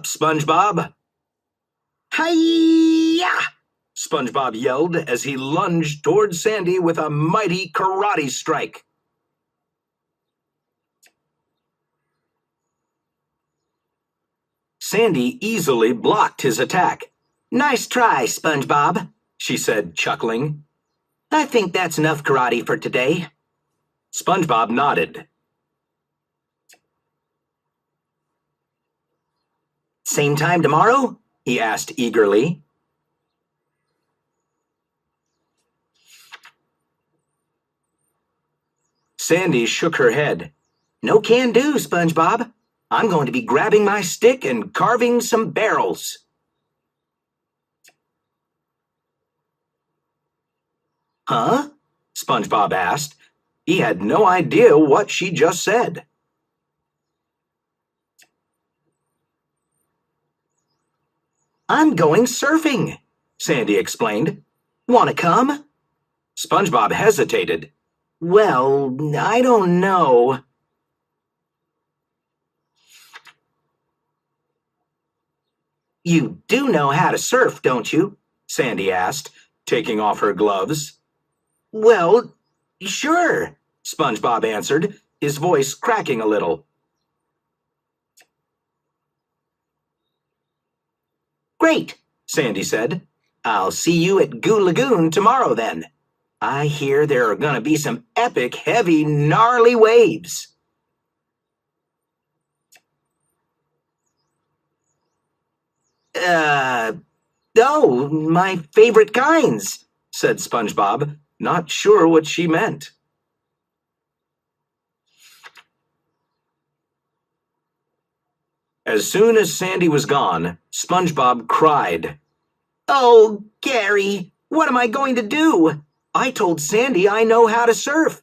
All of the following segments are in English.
SpongeBob!" "Hi-ya!" SpongeBob yelled as he lunged toward Sandy with a mighty karate strike. Sandy easily blocked his attack. "Nice try, SpongeBob," she said, chuckling. "I think that's enough karate for today." SpongeBob nodded. "Same time tomorrow?" he asked eagerly. Sandy shook her head. "No can do, SpongeBob. I'm going to be grabbing my stick and carving some barrels." "Huh?" SpongeBob asked. He had no idea what she just said. "I'm going surfing," Sandy explained. "Want to come?" SpongeBob hesitated. "Well, I don't know." "You do know how to surf, don't you?" Sandy asked, taking off her gloves. "Well, sure," SpongeBob answered, his voice cracking a little. "Great," Sandy said. "I'll see you at Goo Lagoon tomorrow then. I hear there are going to be some epic, heavy, gnarly waves." Oh, my favorite kinds," said SpongeBob, not sure what she meant. As soon as Sandy was gone, SpongeBob cried. "Oh, Gary, what am I going to do? I told Sandy I know how to surf,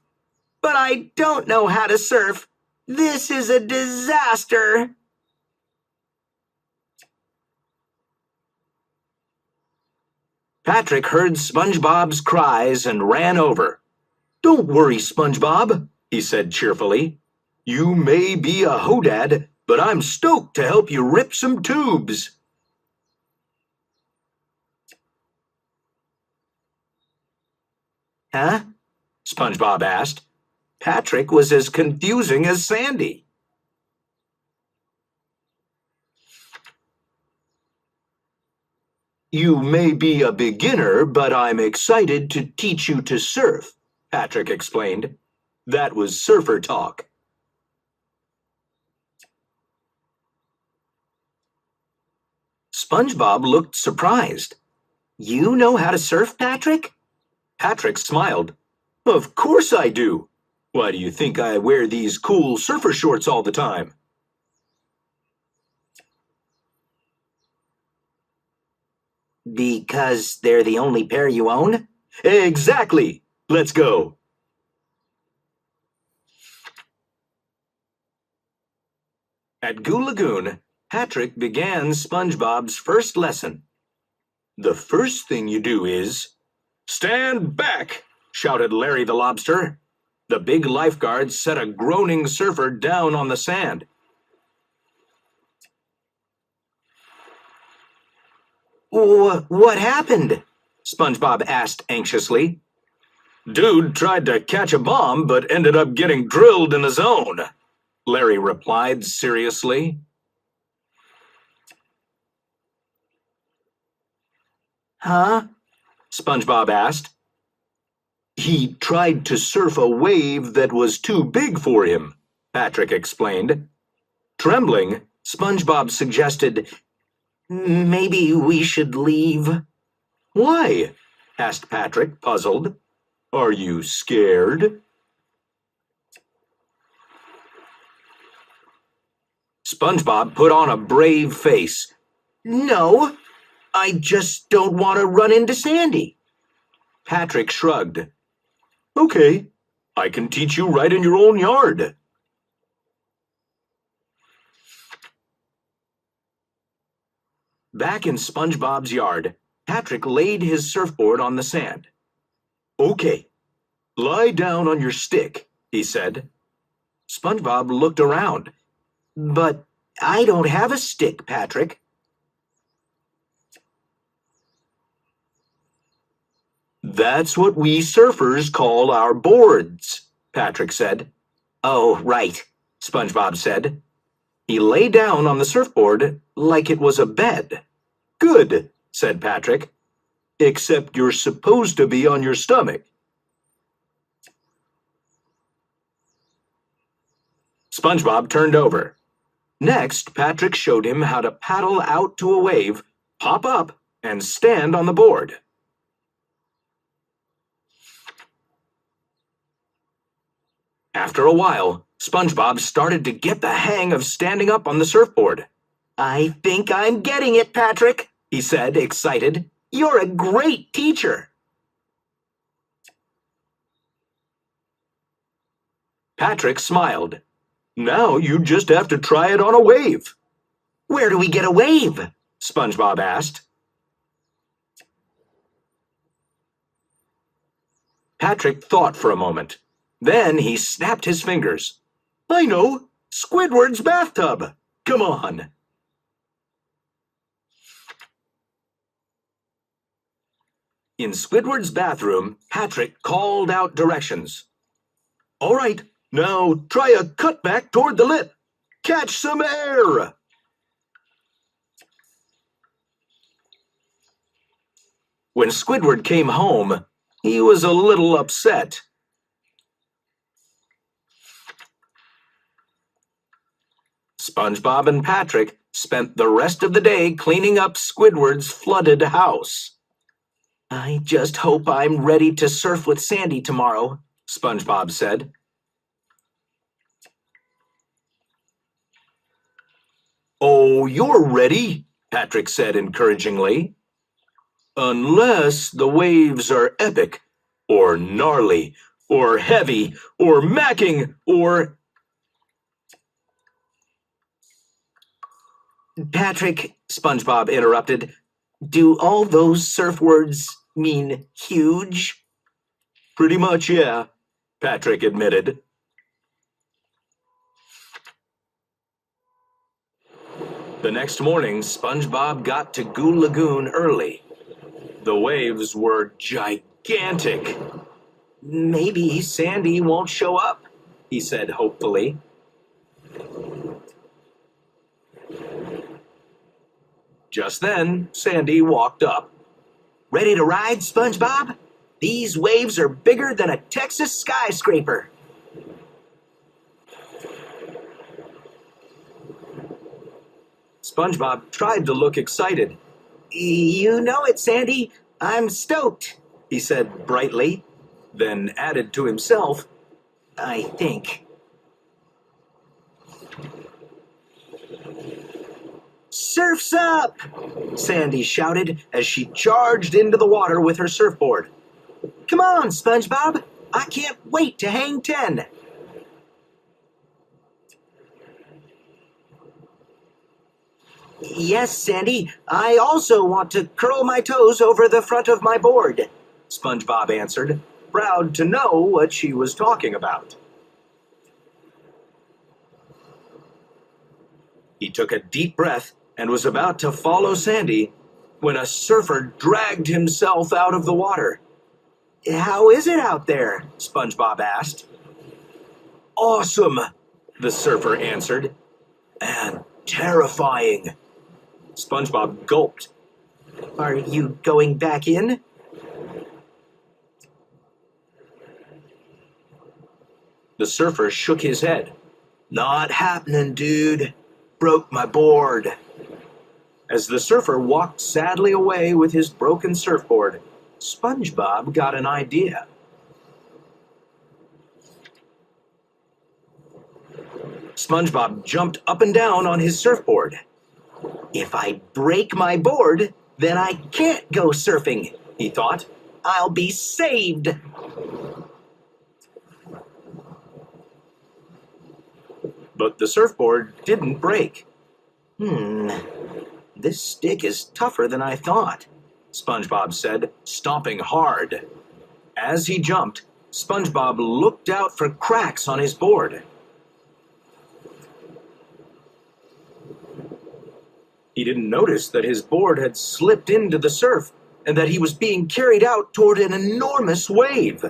but I don't know how to surf. This is a disaster." Patrick heard SpongeBob's cries and ran over. "Don't worry, SpongeBob," he said cheerfully. "You may be a hodad, but I'm stoked to help you rip some tubes." "Huh?" SpongeBob asked. Patrick was as confusing as Sandy. "You may be a beginner, but I'm excited to teach you to surf," Patrick explained. That was surfer talk. SpongeBob looked surprised. "You know how to surf, Patrick?" Patrick smiled. "Of course I do. Why do you think I wear these cool surfer shorts all the time?" "Because they're the only pair you own?" "Exactly! Let's go." At Goo Lagoon, Patrick began SpongeBob's first lesson. "The first thing you do is—" "Stand back!" shouted Larry the Lobster. The big lifeguard set a groaning surfer down on the sand. "What happened?" SpongeBob asked anxiously. "Dude tried to catch a bomb, but ended up getting drilled in the zone," Larry replied seriously. "Huh?" SpongeBob asked. "He tried to surf a wave that was too big for him," Patrick explained. Trembling, SpongeBob suggested, "Maybe we should leave." "Why?" asked Patrick, puzzled. "Are you scared?" SpongeBob put on a brave face. "No, I just don't want to run into Sandy." Patrick shrugged. "Okay, I can teach you right in your own yard." Back in SpongeBob's yard, Patrick laid his surfboard on the sand. "Okay, lie down on your stick," he said. SpongeBob looked around. "But I don't have a stick, Patrick. That's what we surfers call our boards, Patrick said. Oh, right, SpongeBob said. He lay down on the surfboard like it was a bed. Good, said Patrick. Except you're supposed to be on your stomach. SpongeBob turned over. Next, Patrick showed him how to paddle out to a wave, pop up, and stand on the board. After a while, SpongeBob started to get the hang of standing up on the surfboard. I think I'm getting it, Patrick, he said, excited. You're a great teacher. Patrick smiled. Now you just have to try it on a wave. Where do we get a wave? SpongeBob asked. Patrick thought for a moment. Then he snapped his fingers. I know! Squidward's bathtub! Come on! In Squidward's bathroom, Patrick called out directions. All right, now try a cutback toward the lip. Catch some air! When Squidward came home, he was a little upset. SpongeBob and Patrick spent the rest of the day cleaning up Squidward's flooded house. I just hope I'm ready to surf with Sandy tomorrow, SpongeBob said. Oh, you're ready, Patrick said encouragingly. Unless the waves are epic, or gnarly, or heavy, or macking, or... Patrick, SpongeBob interrupted, do all those surf words mean huge? Pretty much, yeah, Patrick admitted. The next morning, SpongeBob got to Goo Lagoon early. The waves were gigantic. Maybe Sandy won't show up, he said hopefully. Just then, Sandy walked up. Ready to ride, SpongeBob? These waves are bigger than a Texas skyscraper. SpongeBob tried to look excited. You know it, Sandy. I'm stoked, he said brightly, then added to himself, I think. Surf's up! Sandy shouted as she charged into the water with her surfboard. Come on, SpongeBob! I can't wait to hang 10! Yes, Sandy, I also want to curl my toes over the front of my board, SpongeBob answered, proud to know what she was talking about. He took a deep breath and was about to follow Sandy when a surfer dragged himself out of the water. How is it out there? SpongeBob asked. Awesome, the surfer answered, and terrifying. SpongeBob gulped. Are you going back in? The surfer shook his head. Not happening, dude. Broke my board. As the surfer walked sadly away with his broken surfboard, SpongeBob got an idea. SpongeBob jumped up and down on his surfboard. If I break my board, then I can't go surfing, he thought. I'll be saved. But the surfboard didn't break. This stick is tougher than I thought, SpongeBob said, stomping hard. As he jumped, SpongeBob looked out for cracks on his board. He didn't notice that his board had slipped into the surf and that he was being carried out toward an enormous wave.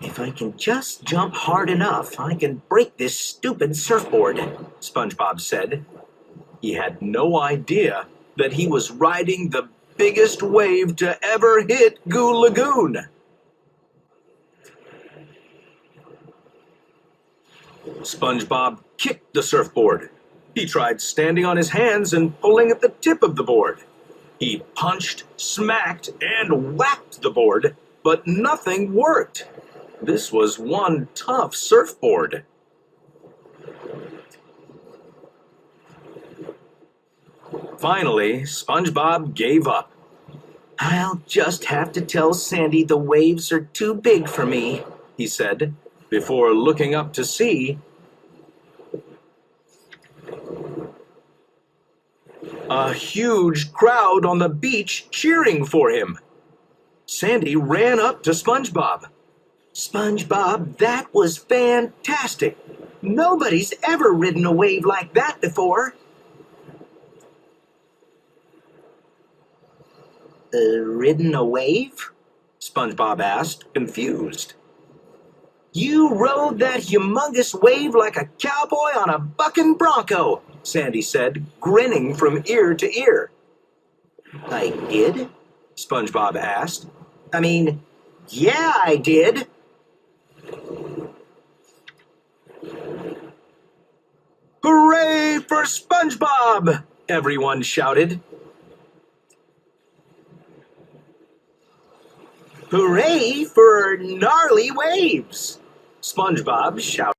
If I can just jump hard enough, I can break this stupid surfboard, SpongeBob said. He had no idea that he was riding the biggest wave to ever hit Goo Lagoon. SpongeBob kicked the surfboard. He tried standing on his hands and pulling at the tip of the board. He punched, smacked, and whacked the board, but nothing worked. This was one tough surfboard. Finally, SpongeBob gave up. I'll just have to tell Sandy the waves are too big for me, he said, before looking up to see a huge crowd on the beach cheering for him. Sandy ran up to SpongeBob. SpongeBob, that was fantastic. Nobody's ever ridden a wave like that before. Ridden a wave? SpongeBob asked, confused. You rode that humongous wave like a cowboy on a bucking bronco, Sandy said, grinning from ear to ear. I did? SpongeBob asked. I mean, yeah, I did. Hooray for SpongeBob! Everyone shouted. Hooray for gnarly waves! SpongeBob shouted.